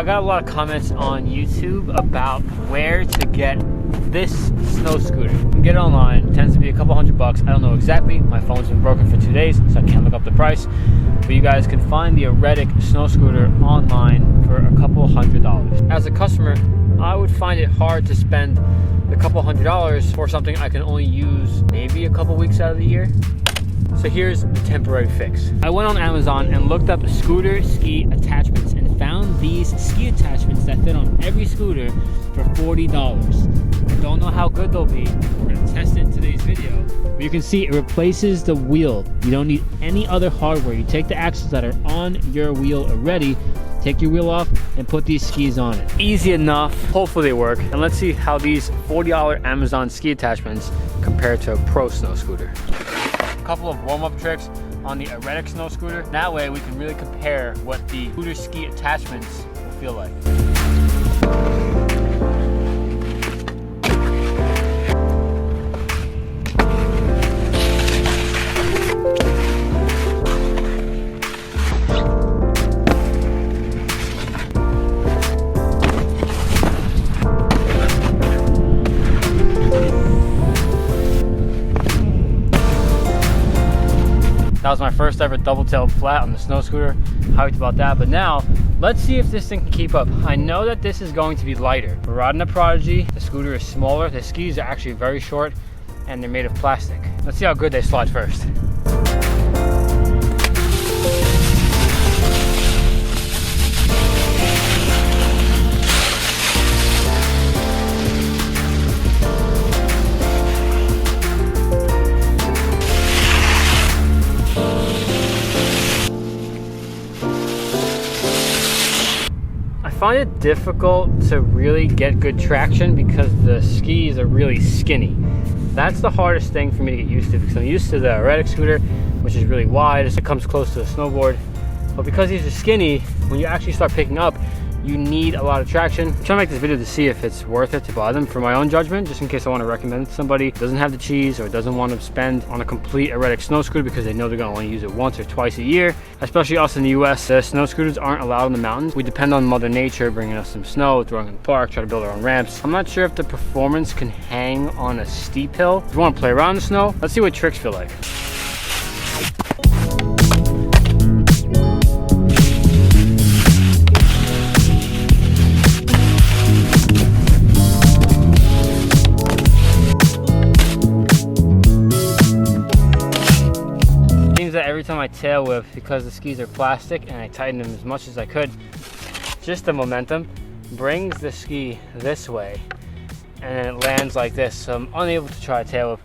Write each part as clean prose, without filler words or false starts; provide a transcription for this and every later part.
I got a lot of comments on YouTube about where to get this snow scooter. You can get it online. It tends to be a couple $100. I don't know exactly. My phone's been broken for 2 days, so I can't look up the price. But you guys can find the Reyes snow scooter online for a couple $100. As a customer, I would find it hard to spend a couple $100 for something I can only use maybe a couple weeks out of the year. So here's the temporary fix. I went on Amazon and looked up scooter ski attachments and found these ski attachments that fit on every scooter for $40. I don't know how good they'll be. We're gonna test it in today's video. But you can see it replaces the wheel. You don't need any other hardware. You take the axles that are on your wheel already, take your wheel off, and put these skis on it. Easy enough. Hopefully they work. And let's see how these $40 Amazon ski attachments compare to a pro snow scooter. A couple of warm-up tricks on the Reyes snow scooter. That way we can really compare what the scooter ski attachments will feel like. That was my first ever double-tailed flat on the snow scooter. Hyped about that, but now let's see if this thing can keep up. I know that this is going to be lighter. We're riding a Prodigy. The scooter is smaller. The skis are actually very short and they're made of plastic. Let's see how good they slide first. I find it difficult to really get good traction because the skis are really skinny. That's the hardest thing for me to get used to because I'm used to the Reyes scooter, which is really wide. It comes close to a snowboard. But because these are skinny, when you actually start picking up, you need a lot of traction. I'm trying to make this video to see if it's worth it to buy them for my own judgment, just in case I want to recommend it to somebody who doesn't have the cheese or doesn't want to spend on a complete Reyes snow scooter because they know they're going to only use it once or twice a year. Especially us in the US, snow scooters aren't allowed in the mountains. We depend on Mother Nature bringing us some snow, throwing in the park, try to build our own ramps. I'm not sure if the performance can hang on a steep hill. If you want to play around in the snow, let's see what tricks feel like. That every time I tail whip, because the skis are plastic and I tighten them as much as I could, just the momentum brings the ski this way and then it lands like this, so I'm unable to try a tail whip.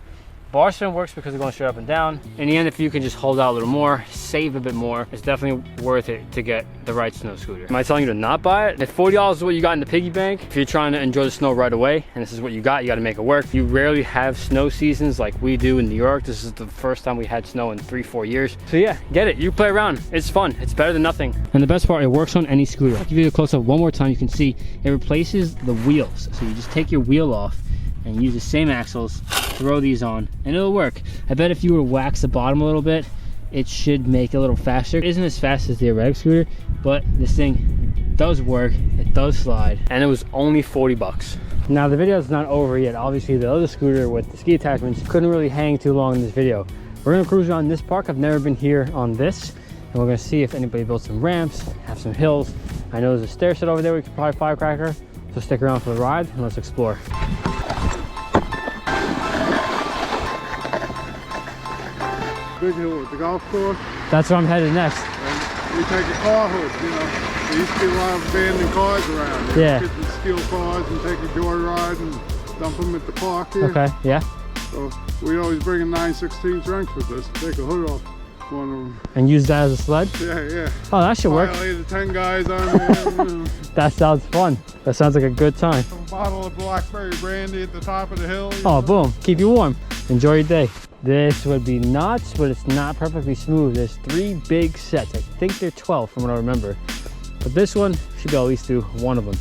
Bar spin works because they're going straight up and down. In the end, if you can just hold out a little more, save a bit more, it's definitely worth it to get the right snow scooter. Am I telling you to not buy it? If $40 is what you got in the piggy bank, if you're trying to enjoy the snow right away, and this is what you got to make it work. You rarely have snow seasons like we do in New York. This is the first time we had snow in 3-4 years. So yeah, get it. You play around. It's fun. It's better than nothing. And the best part, it works on any scooter. I'll give you a close-up one more time. You can see it replaces the wheels. So you just take your wheel off and use the same axles, throw these on, and it'll work. I bet if you were to wax the bottom a little bit, it should make it a little faster. It isn't as fast as the Reyes scooter, but this thing does work, it does slide, and it was only 40 bucks. Now the video is not over yet. Obviously the other scooter with the ski attachments couldn't really hang too long in this video. We're gonna cruise around this park. I've never been here on this, and we're gonna see if anybody built some ramps, have some hills. I know there's a stair set over there we could probably firecracker, so stick around for the ride and let's explore. Big hill at the golf course. That's where I'm headed next. And you take a car hook, you know. There used to be a lot of abandoned cars around. Yeah. Get some steel cars and take a joyride and dump them at the park here. Okay, yeah. So we always bring a 9/16 wrench with us. Take a hood off one of them. And use that as a sled? Yeah, yeah. Oh, that should work. Violated 10 guys on there. That sounds fun. That sounds like a good time. A bottle of blackberry brandy at the top of the hill. Oh, boom. Keep you warm. Enjoy your day. This would be nuts, but it's not perfectly smooth. There's 3 big sets. I think they're 12 from what I remember. But this one should be able to at least do one of them.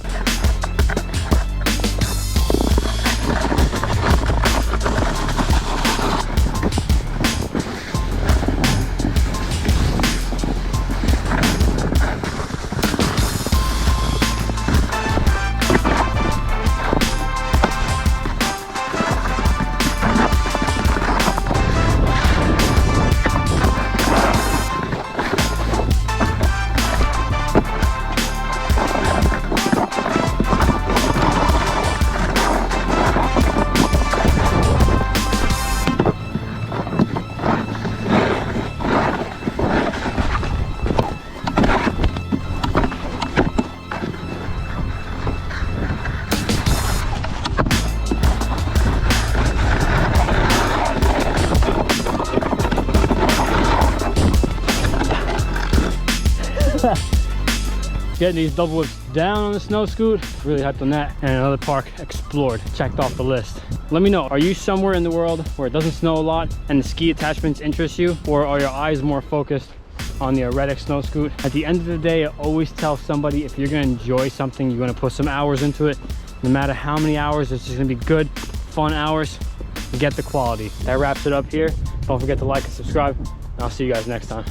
Getting these double whips down on the snow scoot, really hyped on that. And another park explored, checked off the list. Let me know, are you somewhere in the world where it doesn't snow a lot and the ski attachments interest you? Or are your eyes more focused on the erratic snow scoot? At the end of the day, I always tell somebody, if you're gonna enjoy something, you're gonna put some hours into it. No matter how many hours, it's just gonna be good, fun hours. Get the quality. That wraps it up here. Don't forget to like and subscribe, and I'll see you guys next time.